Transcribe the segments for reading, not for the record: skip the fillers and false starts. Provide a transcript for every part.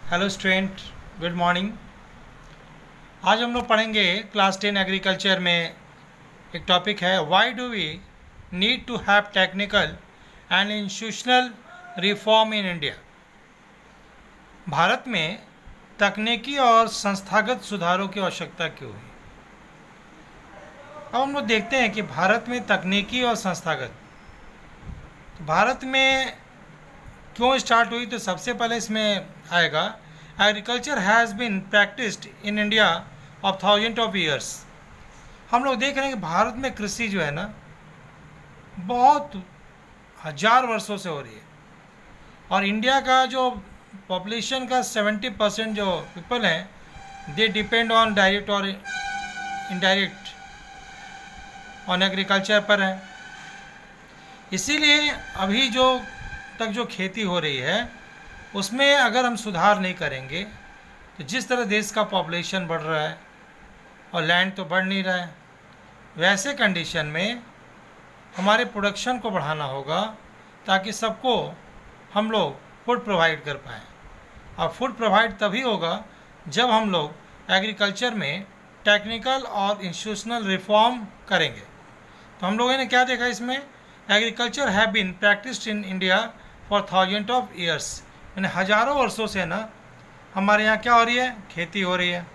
Hello student, good morning. आज हम लोग पढ़ेंगे क्लास 10 एग्रीकल्चर में। एक टॉपिक है why do we need to have technical and institutional reform in India. Bharat में तकनीकी और संस्थागत सुधारों की आवश्यकता क्यों है। अब हम लोग देखते हैं कि भारत में तकनीकी और संस्थागत, तो भारत में क्यों स्टार्ट हुई, तो सबसे पहले इसमें आएगा agriculture has been practised in India of thousand of years. हम लोग देख रहे हैं कि भारत में कृषि जो है ना बहुत हजार वर्षों से हो रही है, और इंडिया का जो पॉपुलेशन का 70% जो पीपल हैं दे डिपेंड ऑन डायरेक्ट और इनडायरेक्ट ऑन एग्रीकल्चर पर है। इसीलिए अभी तक जो खेती हो रही है उसमें अगर हम सुधार नहीं करेंगे तो जिस तरह देश का पॉपुलेशन बढ़ रहा है और लैंड तो बढ़ नहीं रहा है, वैसे कंडीशन में हमारे प्रोडक्शन को बढ़ाना होगा ताकि सबको हम लोग फूड प्रोवाइड कर पाएँ। और फूड प्रोवाइड तभी होगा जब हम लोग एग्रीकल्चर में टेक्निकल और इंस्टीट्यूशनल रिफॉर्म करेंगे। तो हम लोगों ने क्या देखा इसमें, agriculture have been practised in India for thousand of years, यानी हज़ारों वर्षों से ना हमारे यहाँ क्या हो रही है, खेती हो रही है।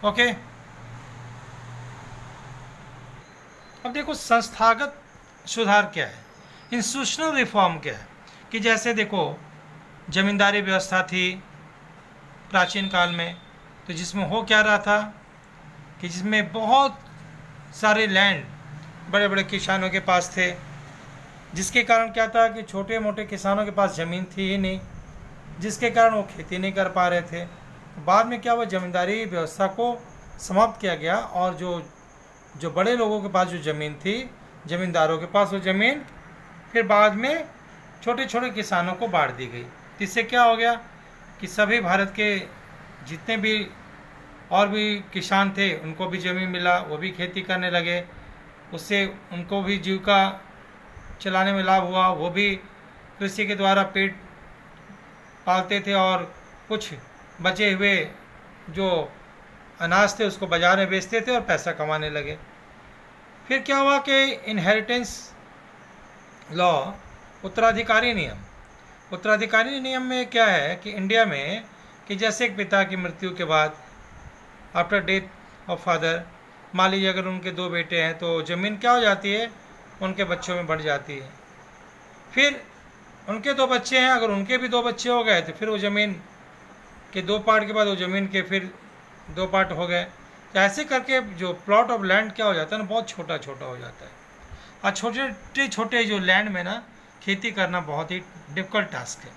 ओके, अब देखो संस्थागत सुधार क्या है, इंस्टीट्यूशनल रिफॉर्म क्या है। कि जैसे देखो जमींदारी व्यवस्था थी प्राचीन काल में, तो जिसमें हो क्या रहा था कि जिसमें बहुत सारे लैंड बड़े बड़े किसानों के पास थे, जिसके कारण क्या था कि छोटे मोटे किसानों के पास ज़मीन थी ही नहीं, जिसके कारण वो खेती नहीं कर पा रहे थे। बाद में क्या हुआ, ज़मींदारी व्यवस्था को समाप्त किया गया और जो बड़े लोगों के पास जो ज़मीन थी, ज़मींदारों के पास वो ज़मीन फिर बाद में छोटे छोटे किसानों को बांट दी गई। इससे क्या हो गया कि सभी भारत के जितने भी और भी किसान थे उनको भी ज़मीन मिला, वो भी खेती करने लगे, उससे उनको भी जीविका चलाने में लाभ हुआ। वो भी कृषि के द्वारा पेट पालते थे और कुछ बचे हुए जो अनाज थे उसको बाजार में बेचते थे और पैसा कमाने लगे। फिर क्या हुआ कि इनहेरिटेंस लॉ, उत्तराधिकारी नियम में क्या है कि इंडिया में कि जैसे एक पिता की मृत्यु के बाद आफ्टर डेथ ऑफ फादर, मान लीजिए अगर उनके 2 बेटे हैं तो ज़मीन क्या हो जाती है, उनके बच्चों में बढ़ जाती है। फिर उनके 2 बच्चे हैं, अगर उनके भी 2 बच्चे हो गए तो फिर वो ज़मीन के 2 पार्ट के बाद वो ज़मीन के फिर 2 पार्ट हो गए। तो ऐसे करके जो प्लॉट ऑफ लैंड क्या हो जाता है ना, बहुत छोटा छोटा हो जाता है। और छोटे छोटे जो लैंड में ना खेती करना बहुत ही डिफ़िकल्ट टास्क है।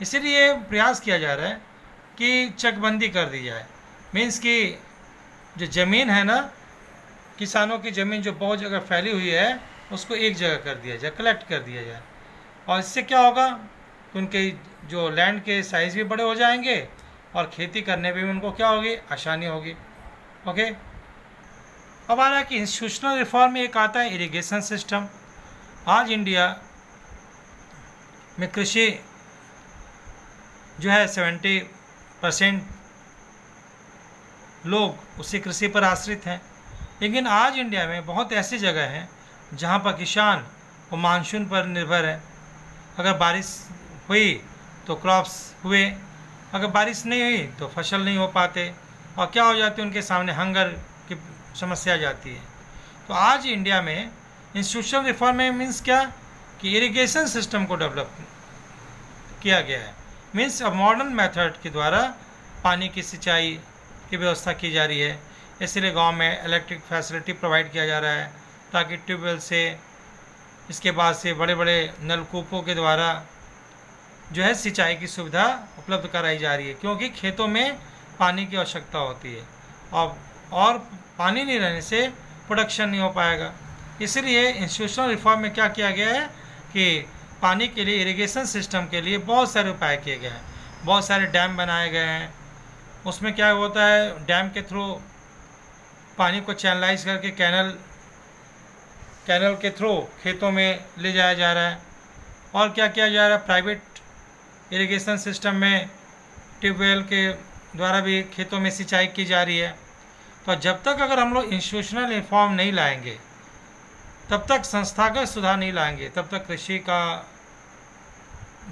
इसीलिए प्रयास किया जा रहा है कि चकबंदी कर दी जाए, मीन्स कि जो ज़मीन है ना, किसानों की ज़मीन जो बहुत जगह फैली हुई है उसको एक जगह कर दिया जाए, कलेक्ट कर दिया जाए। और इससे क्या होगा कि उनके जो लैंड के साइज़ भी बड़े हो जाएंगे और खेती करने में भी उनको क्या होगी, आसानी होगी। ओके, अब आ रहा है कि इंस्टीट्यूशनल रिफॉर्म में एक आता है इरिगेशन सिस्टम। आज इंडिया में कृषि जो है 70% लोग उसी कृषि पर आश्रित हैं, लेकिन आज इंडिया में बहुत ऐसी जगह हैं जहाँ पर किसान वो मानसून पर निर्भर है। अगर बारिश हुई तो क्रॉप्स हुए, अगर बारिश नहीं हुई तो फसल नहीं हो पाते, और क्या हो जाती है, उनके सामने हंगर की समस्या आ जाती है। तो आज इंडिया में इंस्टीट्यूशनल रिफॉर्म में मीन्स क्या कि इरिगेशन सिस्टम को डेवलप किया गया है, मीन्स अब मॉडर्न मेथड के द्वारा पानी की सिंचाई की व्यवस्था की जा रही है। इसलिए गांव में इलेक्ट्रिक फैसिलिटी प्रोवाइड किया जा रहा है ताकि ट्यूबवेल से, इसके बाद से बड़े बड़े नलकूपों के द्वारा जो है सिंचाई की सुविधा उपलब्ध कराई जा रही है, क्योंकि खेतों में पानी की आवश्यकता होती है और पानी नहीं रहने से प्रोडक्शन नहीं हो पाएगा। इसलिए इंस्टीट्यूशनल रिफॉर्म में क्या किया गया है कि पानी के लिए, इरिगेशन सिस्टम के लिए बहुत सारे उपाय किए गए हैं, बहुत सारे डैम बनाए गए हैं। उसमें क्या होता है, डैम के थ्रू पानी को चैनलाइज करके कैनल के थ्रू खेतों में ले जाया जा रहा है। और क्या किया जा रहा है, प्राइवेट इरिगेशन सिस्टम में ट्यूबवेल के द्वारा भी खेतों में सिंचाई की जा रही है। तो जब तक अगर हम लोग इंस्टीट्यूशनल रिफॉर्म नहीं लाएंगे, तब तक संस्थागत सुधार नहीं लाएंगे, तब तक कृषि का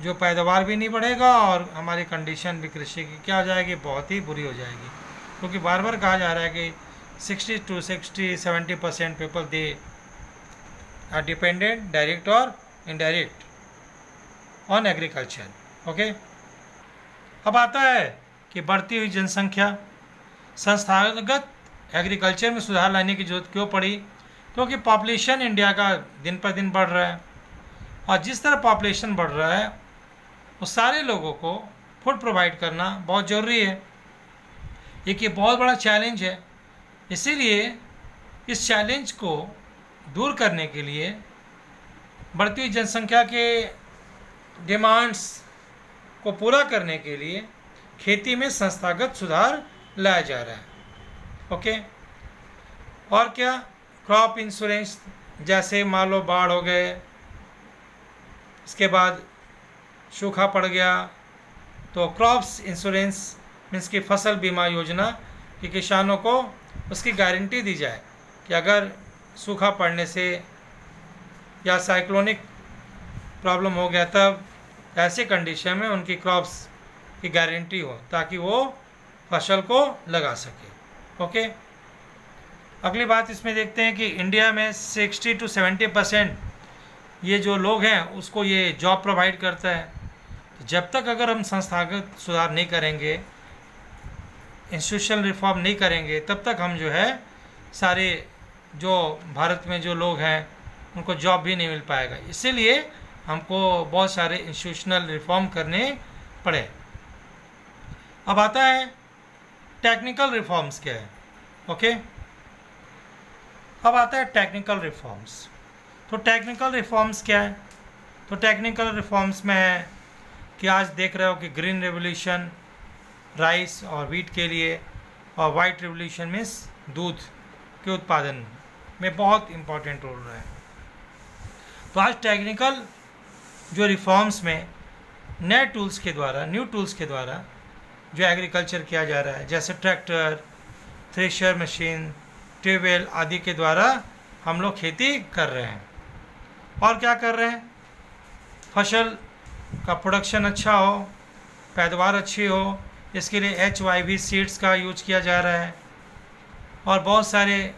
जो पैदावार भी नहीं बढ़ेगा और हमारी कंडीशन भी कृषि की क्या हो जाएगी, बहुत ही बुरी हो जाएगी। क्योंकि बार बार कहा जा रहा है कि 60-70% people they are dependent direct और इनडायरेक्ट ऑन एग्रीकल्चर। ओके, अब आता है कि बढ़ती हुई जनसंख्या, संस्थागत एग्रीकल्चर में सुधार लाने की जरूरत क्यों पड़ी? क्योंकि पॉपुलेशन इंडिया का दिन पर दिन बढ़ रहा है, और जिस तरह पॉपुलेशन बढ़ रहा है वो सारे लोगों को फूड प्रोवाइड करना बहुत ज़रूरी है। एक ये बहुत बड़ा चैलेंज है। इसीलिए इस चैलेंज को दूर करने के लिए बढ़ती हुई जनसंख्या के डिमांड्स को पूरा करने के लिए खेती में संस्थागत सुधार लाया जा रहा है। ओके, और क्या? क्रॉप इंश्योरेंस, जैसे मान लो बाढ़ हो गए, इसके बाद सूखा पड़ गया, तो क्रॉप्स इंश्योरेंस मीन्स की फसल बीमा योजना कि किसानों को उसकी गारंटी दी जाए कि अगर सूखा पड़ने से या साइक्लोनिक प्रॉब्लम हो गया तब ऐसे कंडीशन में उनकी क्रॉप्स की गारंटी हो ताकि वो फसल को लगा सके। ओके, अगली बात इसमें देखते हैं कि इंडिया में 60-70% ये जो लोग हैं उसको ये जॉब प्रोवाइड करता है। तो जब तक अगर हम संस्थागत सुधार नहीं करेंगे, इंस्टीट्यूशनल रिफॉर्म नहीं करेंगे, तब तक हम जो है सारे जो भारत में जो लोग हैं उनको जॉब भी नहीं मिल पाएगा। इसीलिए हमको बहुत सारे इंस्टीट्यूशनल रिफॉर्म करने पड़े। अब आता है टेक्निकल रिफॉर्म्स क्या है। ओके, अब आता है टेक्निकल रिफॉर्म्स। तो टेक्निकल रिफॉर्म्स क्या है? तो टेक्निकल रिफॉर्म्स में है कि आज देख रहे हो कि ग्रीन रेवोल्यूशन राइस और वीट के लिए, और वाइट रेवोल्यूशन मीन्स दूध के उत्पादन में बहुत इम्पोर्टेंट रोल रहा है। तो आज टेक्निकल जो रिफॉर्म्स में नए टूल्स के द्वारा, न्यू टूल्स के द्वारा जो एग्रीकल्चर किया जा रहा है, जैसे ट्रैक्टर, थ्रेशर मशीन, ट्यूबवेल आदि के द्वारा हम लोग खेती कर रहे हैं। और क्या कर रहे हैं? फसल का प्रोडक्शन अच्छा हो, पैदावार अच्छी हो, इसके लिए HYV सीड्स का यूज किया जा रहा है, और बहुत सारे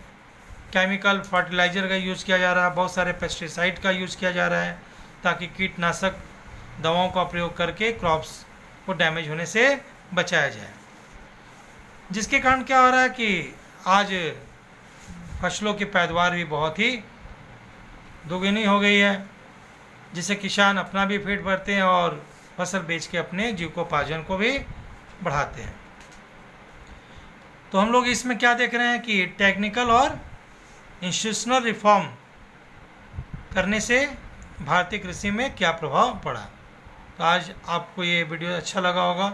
केमिकल फर्टिलाइज़र का यूज़ किया जा रहा है, बहुत सारे पेस्टिसाइड का यूज़ किया जा रहा है, ताकि कीटनाशक दवाओं का प्रयोग करके क्रॉप्स को डैमेज होने से बचाया जाए। जिसके कारण क्या हो रहा है कि आज फसलों की पैदावार भी बहुत ही दोगुनी हो गई है, जिससे किसान अपना भी पेट भरते हैं और फसल बेच के अपने जीविकोपार्जन को भी बढ़ाते हैं। तो हम लोग इसमें क्या देख रहे हैं कि टेक्निकल और इंस्टीट्यूशनल रिफॉर्म करने से भारतीय कृषि में क्या प्रभाव पड़ा। तो आज आपको ये वीडियो अच्छा लगा होगा।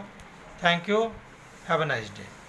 Thank you, have a nice day.